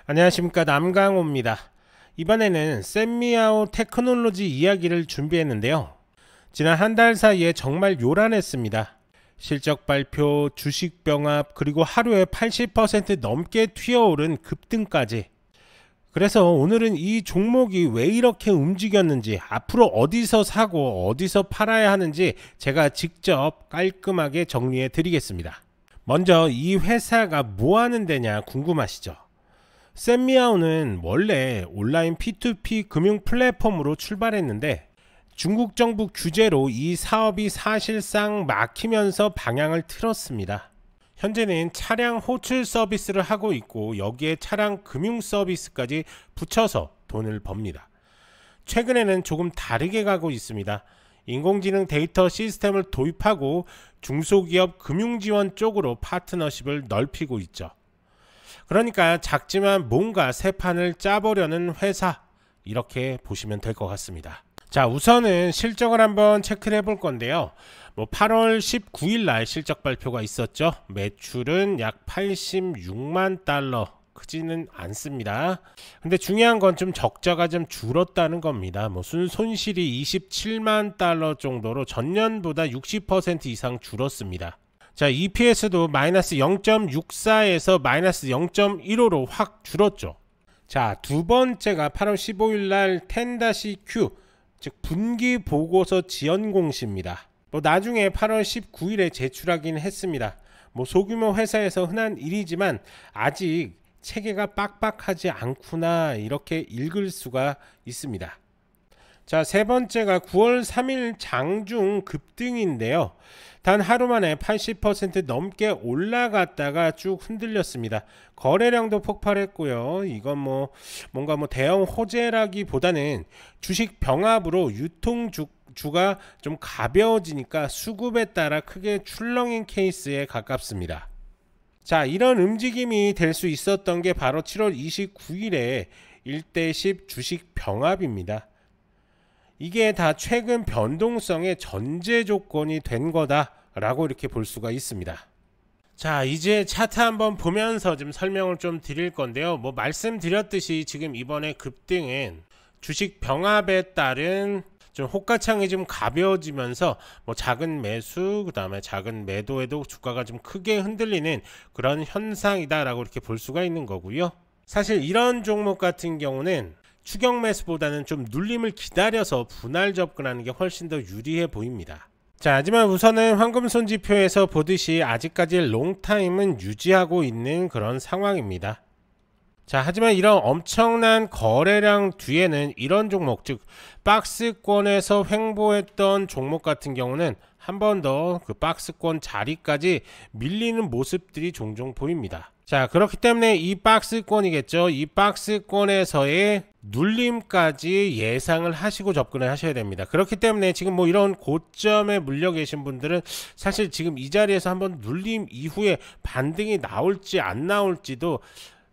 안녕하십니까, 남강호입니다. 이번에는 샌미아오 테크놀로지 이야기를 준비했는데요. 지난 한 달 사이에 정말 요란했습니다. 실적 발표, 주식 병합, 그리고 하루에 80% 넘게 튀어오른 급등까지. 그래서 오늘은 이 종목이 왜 이렇게 움직였는지, 앞으로 어디서 사고 어디서 팔아야 하는지 제가 직접 깔끔하게 정리해 드리겠습니다. 먼저 이 회사가 뭐 하는 데냐 궁금하시죠? 샌미아오는 원래 온라인 P2P 금융 플랫폼으로 출발했는데 중국 정부 규제로 이 사업이 사실상 막히면서 방향을 틀었습니다. 현재는 차량 호출 서비스를 하고 있고 여기에 차량 금융 서비스까지 붙여서 돈을 법니다. 최근에는 조금 다르게 가고 있습니다. 인공지능 데이터 시스템을 도입하고 중소기업 금융지원 쪽으로 파트너십을 넓히고 있죠. 그러니까 작지만 뭔가 새 판을 짜보려는 회사, 이렇게 보시면 될 것 같습니다. 자, 우선은 실적을 한번 체크를 해볼 건데요. 8월 19일 날 실적 발표가 있었죠. 매출은 약 86만 달러, 크지는 않습니다. 근데 중요한 건 좀 적자가 좀 줄었다는 겁니다. 손실이 27만 달러 정도로 전년보다 60% 이상 줄었습니다. 자, EPS도 마이너스 0.64에서 마이너스 0.15로 확 줄었죠. 자, 두 번째가 8월 15일 날 10-Q, 즉 분기 보고서 지연 공시입니다. 나중에 8월 19일에 제출하긴 했습니다. 소규모 회사에서 흔한 일이지만 아직 체계가 빡빡하지 않구나, 이렇게 읽을 수가 있습니다. 자, 세 번째가 9월 3일 장중 급등인데요. 단 하루 만에 80% 넘게 올라갔다가 쭉 흔들렸습니다. 거래량도 폭발했고요. 이건 뭔가 대형 호재라기보다는 주식 병합으로 유통주가 좀 가벼워지니까 수급에 따라 크게 출렁인 케이스에 가깝습니다. 자, 이런 움직임이 될 수 있었던 게 바로 7월 29일에 1대10 주식 병합입니다. 이게 다 최근 변동성의 전제 조건이 된 거다라고 이렇게 볼 수가 있습니다. 자, 이제 차트 한번 보면서 좀 설명을 좀 드릴 건데요. 말씀드렸듯이 지금 이번에 급등은 주식 병합에 따른 좀 호가창이 좀 가벼워지면서 작은 매수, 그 다음에 작은 매도에도 주가가 좀 크게 흔들리는 그런 현상이다라고 이렇게 볼 수가 있는 거고요. 사실 이런 종목 같은 경우는 추격 매수보다는 좀 눌림을 기다려서 분할 접근하는 게 훨씬 더 유리해 보입니다. 자, 하지만 우선은 황금손 지표에서 보듯이 아직까지 롱타임은 유지하고 있는 그런 상황입니다. 자, 하지만 이런 엄청난 거래량 뒤에는 이런 종목, 즉 박스권에서 횡보했던 종목 같은 경우는 한 번 더 그 박스권 자리까지 밀리는 모습들이 종종 보입니다. 자, 그렇기 때문에 이 박스권이겠죠. 이 박스권에서의 눌림까지 예상을 하시고 접근을 하셔야 됩니다. 그렇기 때문에 지금 이런 고점에 물려 계신 분들은 사실 지금 이 자리에서 한번 눌림 이후에 반등이 나올지 안 나올지도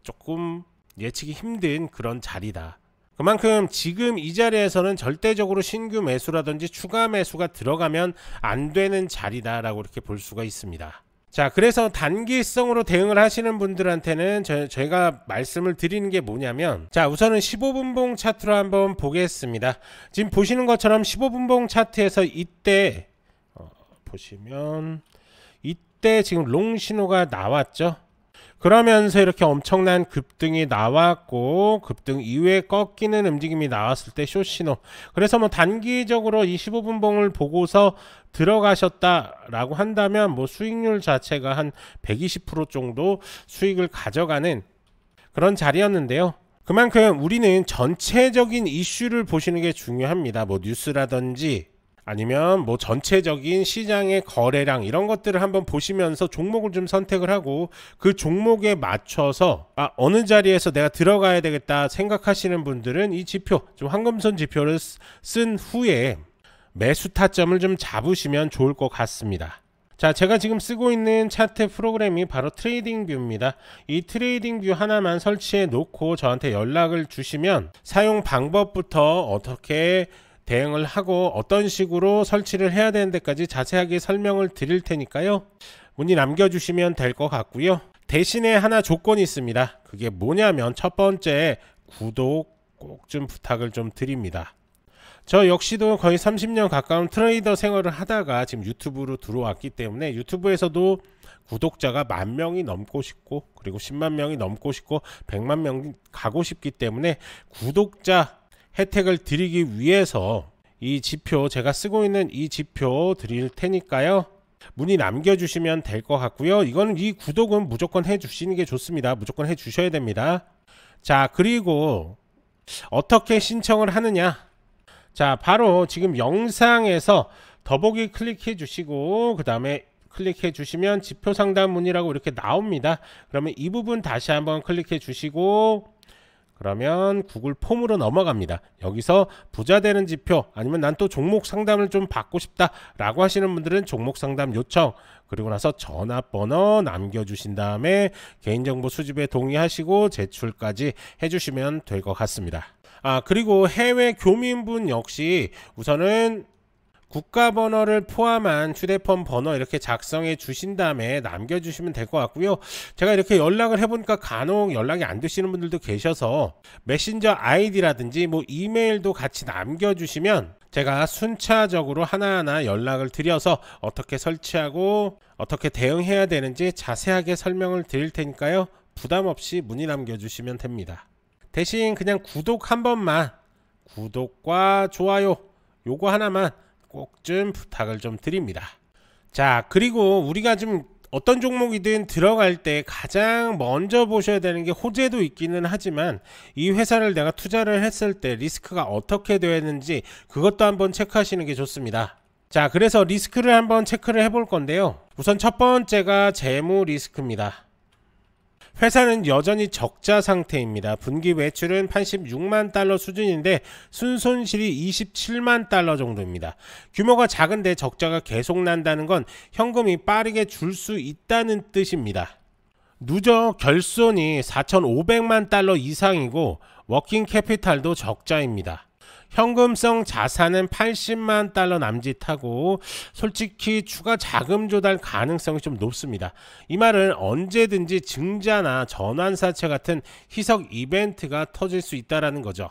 조금 예측이 힘든 그런 자리다. 그만큼 지금 이 자리에서는 절대적으로 신규 매수라든지 추가 매수가 들어가면 안 되는 자리다라고 이렇게 볼 수가 있습니다. 자, 그래서 단기성으로 대응을 하시는 분들한테는 저희가 말씀을 드리는 게 뭐냐면, 자, 우선은 15분봉 차트로 한번 보겠습니다. 지금 보시는 것처럼 15분봉 차트에서 이때 보시면 이때 지금 롱 신호가 나왔죠. 그러면서 이렇게 엄청난 급등이 나왔고, 급등 이후에 꺾이는 움직임이 나왔을 때 숏 신호. 그래서 단기적으로 이 15분봉을 보고서 들어가셨다라고 한다면 수익률 자체가 한 120% 정도 수익을 가져가는 그런 자리였는데요. 그만큼 우리는 전체적인 이슈를 보시는 게 중요합니다. 뉴스라든지 아니면 전체적인 시장의 거래량, 이런 것들을 한번 보시면서 종목을 좀 선택을 하고 그 종목에 맞춰서 어느 자리에서 내가 들어가야 되겠다 생각하시는 분들은 이 지표, 좀 황금손 지표를 쓴 후에 매수 타점을 좀 잡으시면 좋을 것 같습니다. 자, 제가 지금 쓰고 있는 차트 프로그램이 바로 트레이딩 뷰입니다. 이 트레이딩 뷰 하나만 설치해 놓고 저한테 연락을 주시면 사용 방법부터 어떻게 대응을 하고 어떤 식으로 설치를 해야 되는 데까지 자세하게 설명을 드릴 테니까요. 문의 남겨주시면 될 것 같고요. 대신에 하나 조건이 있습니다. 그게 뭐냐면 첫 번째, 구독 꼭 좀 부탁을 좀 드립니다. 저 역시도 거의 30년 가까운 트레이더 생활을 하다가 지금 유튜브로 들어왔기 때문에 유튜브에서도 구독자가 10,000명이 넘고 싶고, 그리고 10만 명이 넘고 싶고, 100만 명이 가고 싶기 때문에 구독자 혜택을 드리기 위해서 이 지표, 제가 쓰고 있는 이 지표 드릴 테니까요, 문의 남겨주시면 될 것 같고요. 이거는, 이 구독은 무조건 해주시는 게 좋습니다. 무조건 해주셔야 됩니다. 자, 그리고 어떻게 신청을 하느냐. 자, 바로 지금 영상에서 더보기 클릭해 주시고, 그 다음에 클릭해 주시면 지표 상담 문의라고 이렇게 나옵니다. 그러면 이 부분 다시 한번 클릭해 주시고, 그러면 구글 폼으로 넘어갑니다. 여기서 부자 되는 지표, 아니면 난 또 종목 상담을 좀 받고 싶다 라고 하시는 분들은 종목 상담 요청, 그리고 나서 전화번호 남겨주신 다음에 개인정보 수집에 동의하시고 제출까지 해주시면 될 것 같습니다. 그리고 해외 교민분 역시 우선은 국가번호를 포함한 휴대폰 번호 이렇게 작성해 주신 다음에 남겨주시면 될 것 같고요. 제가 이렇게 연락을 해보니까 간혹 연락이 안 되시는 분들도 계셔서 메신저 아이디라든지 뭐 이메일도 같이 남겨주시면 제가 순차적으로 하나하나 연락을 드려서 어떻게 설치하고 어떻게 대응해야 되는지 자세하게 설명을 드릴 테니까요, 부담 없이 문의 남겨주시면 됩니다. 대신 그냥 구독 한 번만, 구독과 좋아요 요거 하나만 꼭 좀 부탁을 좀 드립니다. 자, 그리고 우리가 좀 어떤 종목이든 들어갈 때 가장 먼저 보셔야 되는 게, 호재도 있기는 하지만 이 회사를 내가 투자를 했을 때 리스크가 어떻게 되었는지 그것도 한번 체크하시는 게 좋습니다. 자, 그래서 리스크를 한번 체크를 해볼 건데요. 우선 첫 번째가 재무 리스크입니다. 회사는 여전히 적자 상태입니다. 분기 매출은 86만 달러 수준인데 순손실이 27만 달러 정도입니다. 규모가 작은데 적자가 계속 난다는 건 현금이 빠르게 줄 수 있다는 뜻입니다. 누적 결손이 4,500만 달러 이상이고 워킹 캐피탈도 적자입니다. 현금성 자산은 80만 달러 남짓하고 솔직히 추가 자금 조달 가능성이 좀 높습니다. 이 말은 언제든지 증자나 전환사채 같은 희석 이벤트가 터질 수 있다는 거죠.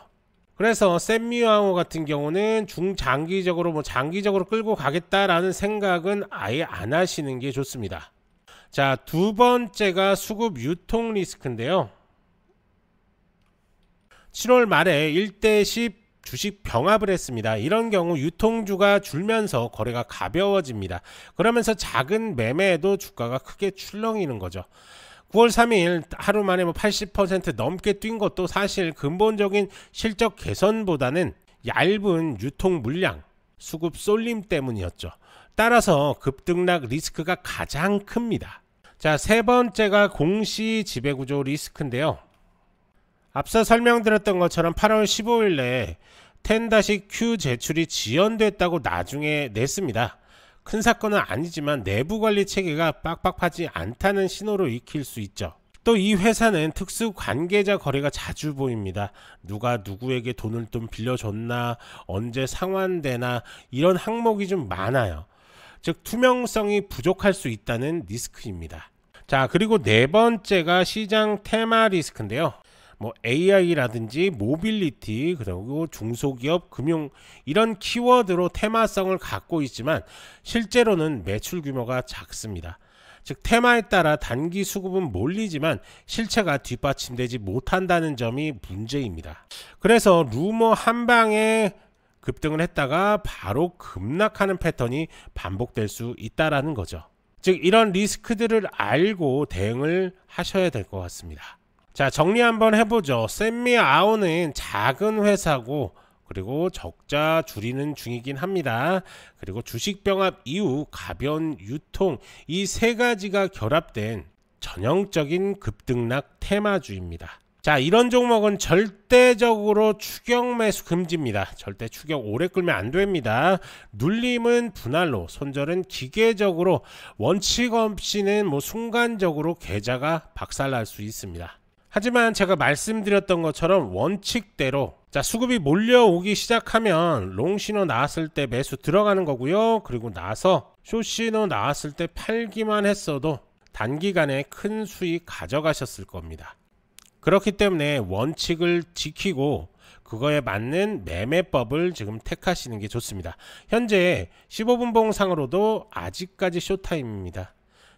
그래서 샘미와우 같은 경우는 중장기적으로 장기적으로 끌고 가겠다라는 생각은 아예 안 하시는 게 좋습니다. 자, 두 번째가 수급 유통 리스크인데요. 7월 말에 1대10 주식 병합을 했습니다. 이런 경우 유통주가 줄면서 거래가 가벼워집니다. 그러면서 작은 매매에도 주가가 크게 출렁이는 거죠. 9월 3일 하루 만에 80% 넘게 뛴 것도 사실 근본적인 실적 개선보다는 얇은 유통 물량, 수급 쏠림 때문이었죠. 따라서 급등락 리스크가 가장 큽니다. 자, 세 번째가 공시 지배구조 리스크인데요. 앞서 설명드렸던 것처럼 8월 15일에 10-Q 제출이 지연됐다고 나중에 냈습니다. 큰 사건은 아니지만 내부 관리 체계가 빡빡하지 않다는 신호로 익힐 수 있죠. 또 이 회사는 특수 관계자 거래가 자주 보입니다. 누가 누구에게 돈을 좀 빌려줬나, 언제 상환되나, 이런 항목이 좀 많아요. 즉 투명성이 부족할 수 있다는 리스크입니다. 자, 그리고 네 번째가 시장 테마 리스크인데요. AI라든지 모빌리티, 그리고 중소기업, 금융, 이런 키워드로 테마성을 갖고 있지만 실제로는 매출 규모가 작습니다. 즉 테마에 따라 단기 수급은 몰리지만 실체가 뒷받침되지 못한다는 점이 문제입니다. 그래서 루머 한 방에 급등을 했다가 바로 급락하는 패턴이 반복될 수 있다는 거죠. 즉 이런 리스크들을 알고 대응을 하셔야 될 것 같습니다. 자, 정리 한번 해보죠. 샘미아우는 작은 회사고, 그리고 적자 줄이는 중이긴 합니다. 그리고 주식병합 이후 가벼운 유통, 이 세 가지가 결합된 전형적인 급등락 테마주입니다. 자, 이런 종목은 절대적으로 추격 매수 금지입니다. 절대 추격 오래 끌면 안 됩니다. 눌림은 분할로, 손절은 기계적으로, 원칙 없이는 순간적으로 계좌가 박살날 수 있습니다. 하지만 제가 말씀드렸던 것처럼 원칙대로, 자, 수급이 몰려오기 시작하면 롱 신호 나왔을 때 매수 들어가는 거고요. 그리고 나서 숏 신호 나왔을 때 팔기만 했어도 단기간에 큰 수익 가져가셨을 겁니다. 그렇기 때문에 원칙을 지키고 그거에 맞는 매매법을 지금 택하시는 게 좋습니다. 현재 15분봉 상으로도 아직까지 쇼타임입니다.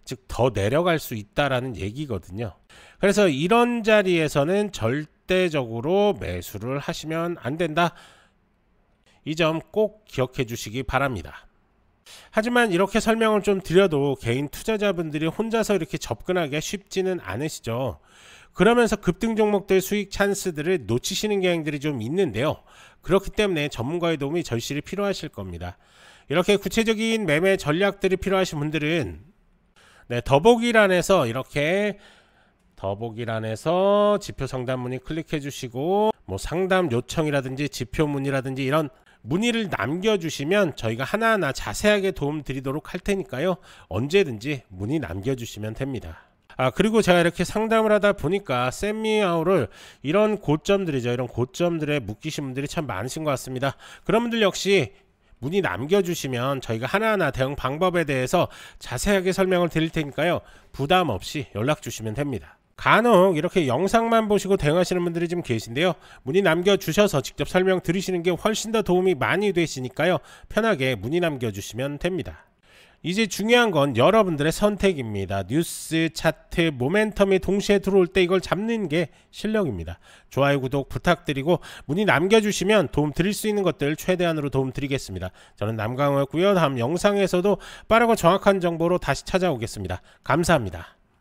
즉 더 내려갈 수 있다라는 얘기거든요. 그래서 이런 자리에서는 절대적으로 매수를 하시면 안 된다. 이 점 꼭 기억해 주시기 바랍니다. 하지만 이렇게 설명을 좀 드려도 개인 투자자분들이 혼자서 이렇게 접근하기가 쉽지는 않으시죠. 그러면서 급등 종목들 수익 찬스들을 놓치시는 경향들이 좀 있는데요. 그렇기 때문에 전문가의 도움이 절실히 필요하실 겁니다. 이렇게 구체적인 매매 전략들이 필요하신 분들은 더보기란에서 이렇게 지표 상담 문의 클릭해 주시고 뭐 상담 요청이라든지 지표 문의라든지 이런 문의를 남겨주시면 저희가 하나하나 자세하게 도움 드리도록 할 테니까요. 언제든지 문의 남겨주시면 됩니다. 그리고 제가 이렇게 상담을 하다 보니까 샌미아우를 이런 고점들이죠. 이런 고점들에 묶이신 분들이 참 많으신 것 같습니다. 그런 분들 역시 문의 남겨주시면 저희가 하나하나 대응 방법에 대해서 자세하게 설명을 드릴 테니까요. 부담 없이 연락 주시면 됩니다. 간혹 이렇게 영상만 보시고 대응하시는 분들이 좀 계신데요. 문의 남겨주셔서 직접 설명 들으시는 게 훨씬 더 도움이 많이 되시니까요. 편하게 문의 남겨주시면 됩니다. 이제 중요한 건 여러분들의 선택입니다. 뉴스, 차트, 모멘텀이 동시에 들어올 때 이걸 잡는 게 실력입니다. 좋아요, 구독 부탁드리고 문의 남겨주시면 도움 드릴 수 있는 것들 최대한으로 도움 드리겠습니다. 저는 남강호였고요. 다음 영상에서도 빠르고 정확한 정보로 다시 찾아오겠습니다. 감사합니다.